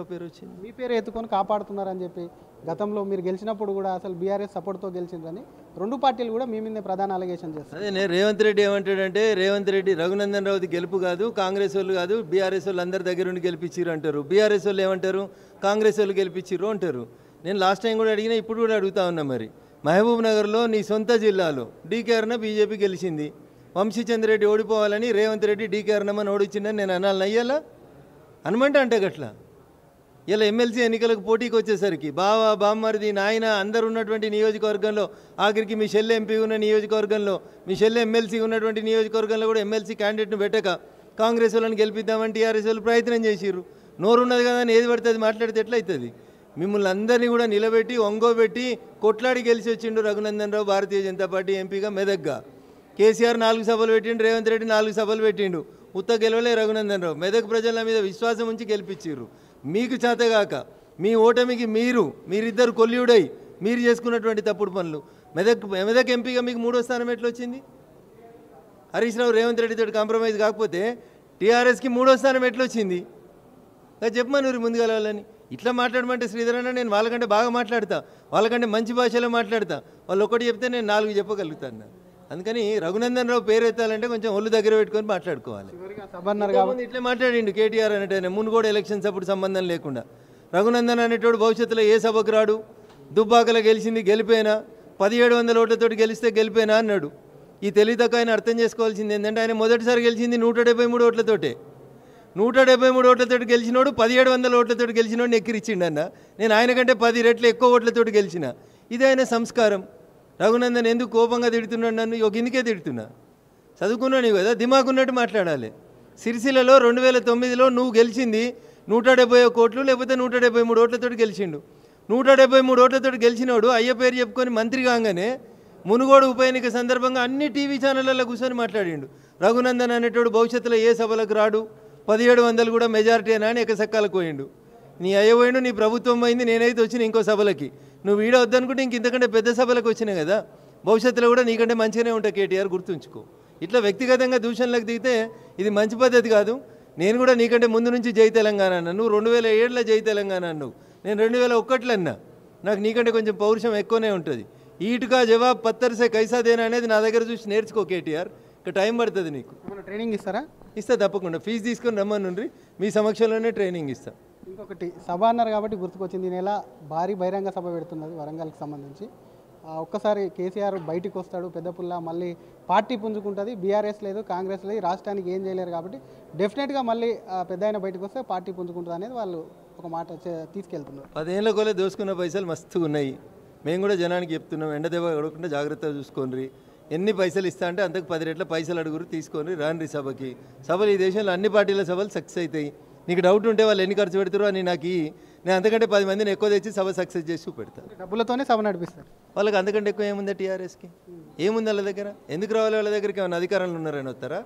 పేరు వచ్చింది. మీ పేరు ఎత్తుకొని కాపాడుతున్నారని చెప్పి గతంలో మీరు గెలిచినప్పుడు కూడా అసలు బీఆర్ఎస్ సపోర్ట్తో గెలిచిందని రెండు పార్టీలు కూడా మీ మీదే ప్రధాన అలిగేషన్ చేస్తారు. అదే నేను రేవంత్ రెడ్డి ఏమంటాడంటే, రేవంత్ రెడ్డి రఘునందన్ రావుది గెలుపు కాదు, కాంగ్రెస్ వాళ్ళు కాదు, బీఆర్ఎస్ వాళ్ళు అందరి దగ్గర నుండి గెలిపించారు అంటారు. బీఆర్ఎస్ వాళ్ళు ఏమంటారు, కాంగ్రెస్ వాళ్ళు గెలిపించారు అంటారు. నేను లాస్ట్ టైం కూడా అడిగినా, ఇప్పుడు కూడా అడుగుతా ఉన్నా. మరి మహబూబ్ నగర్లో నీ సొంత జిల్లాలో డీకేఆర్న బీజేపీ గెలిచింది. వంశీచంద్ర రెడ్డి ఓడిపోవాలని రేవంత్ రెడ్డి డీకేఆర్నమని ఓడిచ్చిందని నేను అనాలని అయ్యాలా అనమంటే అంటే గట్లా. ఇలా ఎమ్మెల్సీ ఎన్నికలకు పోటీకి వచ్చేసరికి బావ బామ్మరిది నాయన అందరు ఉన్నటువంటి నియోజకవర్గంలో, ఆఖరికి మీ షెల్లె ఎంపీ ఉన్న నియోజకవర్గంలో, మీ షెల్లె ఎమ్మెల్సీ ఉన్నటువంటి నియోజకవర్గంలో కూడా ఎమ్మెల్సీ క్యాండిడేట్ను పెట్టక కాంగ్రెస్ వాళ్ళని గెలిపిద్దామని టీఆర్ఎస్ వాళ్ళు ప్రయత్నం చేసిర్రు. నోరున్నది కదా అని ఏది పడితే అది మాట్లాడితే ఎట్లయితుంది? మిమ్మల్ని అందరినీ కూడా నిలబెట్టి ఒంగోబెట్టి కొట్లాడి గెలిచి వచ్చిండు రఘునందన్ రావు భారతీయ జనతా పార్టీ ఎంపీగా మెదక్గా. కేసీఆర్ 4 సభలు పెట్టిండు, రేవంత్ రెడ్డి 4 సభలు పెట్టిండు. ఉత్త గెలవలే రఘునందన్ రావు. మెదక్ ప్రజల మీద విశ్వాసం ఉంచి గెలిపించారు. మీకు చేతగాక మీ ఓటమికి మీరిద్దరు కొల్లుడై మీరు చేసుకున్నటువంటి తప్పుడు పనులు. మెదక్ ఎంపీగా మీకు 3వ స్థానం ఎట్లా వచ్చింది? హరీష్ రావు రేవంత్ రెడ్డితో కాంప్రమైజ్ కాకపోతే టీఆర్ఎస్కి 3వ స్థానం ఎట్లా వచ్చింది? చెప్పమని ముందుగా వెళ్ళాలని. ఇట్లా మాట్లాడమంటే శ్రీధర్ అన్న, నేను వాళ్ళకంటే బాగా మాట్లాడతా, వాళ్ళకంటే మంచి భాషలో మాట్లాడతా. వాళ్ళు ఒకటి చెప్తే నేను 4 చెప్పగలుగుతాను. అందుకని రఘునందన్ రావు పేరు ఎత్తాలంటే కొంచెం ఒళ్ళు దగ్గర పెట్టుకొని మాట్లాడుకోవాలి. ఇట్లా మాట్లాడిండు కేటీఆర్ అనేటైనా మునుగోడు ఎలక్షన్స్ అప్పుడు సంబంధం లేకుండా. రఘునందన్ అనేటోడు భవిష్యత్తులో ఏ సభకు రాడు, దుబ్బాకలో గెలిచింది గెలిపోయినా, 1700 ఓట్లతోటి గెలిస్తే గెలిపోయినా అన్నాడు. ఈ తెలివితక్కువ ఆయన అర్థం చేసుకోవాల్సింది ఏంటంటే, ఆయన మొదటిసారి గెలిచింది 173 ఓట్లతోటే. 173 ఓట్లతోటి గెలిచినోడు 1700 ఓట్లతోటి గెలిచినోడిని ఎక్కిరిచ్చిండు అన్న. నేను ఆయన కంటే 10 రెట్లు ఎక్కువ ఓట్లతోటి గెలిచిన. ఇది ఆయన సంస్కారం. రఘునందన్ ఎందుకు కోపంగా తిడుతున్నాడు నన్ను? ఇందుకే తిడుతున్నా. చదువుకున్నాను కదా, దిమాకున్నట్టు మాట్లాడాలి. సిరిసిల్లలో 2009లో నువ్వు గెలిచింది 171 కోట్లు లేకపోతే 173 ఓట్లతోటి గెలిచిండు. 173 ఓట్లతోటి గెలిచినోడు అయ్య పేరు చెప్పుకొని మంత్రి కాగానే మునుగోడు ఉప ఎన్నిక సందర్భంగా అన్ని టీవీ ఛానళ్ళల్లో కూర్చొని మాట్లాడిండు. రఘునందన్ అనేటోడు భవిష్యత్తులో ఏ సభలకు రాడు, 1700 కూడా మెజారిటీ అని ఎకసక్కాలకు పోయిండు. నీ అయ్య పోయిండు, నీ ప్రభుత్వం పోయింది, నేనైతే వచ్చిన ఇంకో సభలకి. నువ్వు వీడ వద్దనుకుంటే ఇంతకంటే పెద్ద సభలకు వచ్చినాయి కదా. భవిష్యత్తులో కూడా నీకంటే మంచిగానే ఉంటాయి కేటీఆర్, గుర్తుంచుకో. ఇట్లా వ్యక్తిగతంగా దూషణలకు దిగితే ఇది మంచి పద్ధతి కాదు. నేను కూడా నీకంటే ముందు నుంచి జై తెలంగాణ అన్నా. నువ్వు 2007లో జై తెలంగాణ అన్నావు, నేను 2001లో అన్నా. నాకు నీకంటే కొంచెం పౌరుషం ఎక్కువనే ఉంటుంది. ఈటుగా జవాబు పత్తర్సే కైసాదేనా అనేది నా దగ్గర చూసి నేర్చుకో కేటీఆర్. ఇక టైం పడుతుంది నీకు. ట్రైనింగ్ ఇస్తారా? ఇస్తా తప్పకుండా. ఫీజు తీసుకొని రమ్మనుండ్రి, మీ సమక్షంలోనే ట్రైనింగ్ ఇస్తా. ఇంకొకటి, సభ అన్నారు కాబట్టి గుర్తుకొచ్చింది. ఈ నెల భారీ బహిరంగ సభ పెడుతున్నది వరంగల్కి సంబంధించి. ఒక్కసారి కేసీఆర్ బయటికి వస్తాడు పెద్దపుల్ల, మళ్ళీ పార్టీ పుంజుకుంటుంది. బీఆర్ఎస్ లేదు, కాంగ్రెస్ లేదు, రాష్ట్రానికి ఏం చేయలేరు కాబట్టి డెఫినెట్గా మళ్ళీ పెద్ద ఆయన బయటకు వస్తే పార్టీ పుంజుకుంటుంది అనేది వాళ్ళు ఒక మాట తీసుకెళ్తున్నారు. 10 ఏళ్ళ కొలే దోసుకున్న పైసలు మస్తుగా ఉన్నాయి. మేము కూడా జనానికి చెప్తున్నాం, ఎండదెబ్బ అడగకుండా జాగ్రత్తగా చూసుకోండి. ఎన్ని పైసలు ఇస్తా అంటే అంతకు 10 రెట్ల పైసలు అడుగురు, తీసుకొని రాండి సభకి. సభలు ఈ దేశంలో అన్ని పార్టీల సభలు సక్సెస్ అవుతాయి. నీకు డౌట్ ఉంటే వాళ్ళు ఎన్ని ఖర్చు పెడతారో అని నాకు నేను అంతకంటే 10 మందిని ఎక్కువ తెచ్చి సభ సక్సెస్ చేసి చూపెడతాను. డబ్బులతోనే సభ నడిపిస్తారు. వాళ్ళకి అంతకంటే ఎక్కువ ఏముందా టీఆర్ఎస్కి? ఏముంది వాళ్ళ దగ్గర? ఎందుకు రావాలి వాళ్ళ దగ్గరికి? ఏమైనా అధికారంలో ఉన్నారని వస్తారా?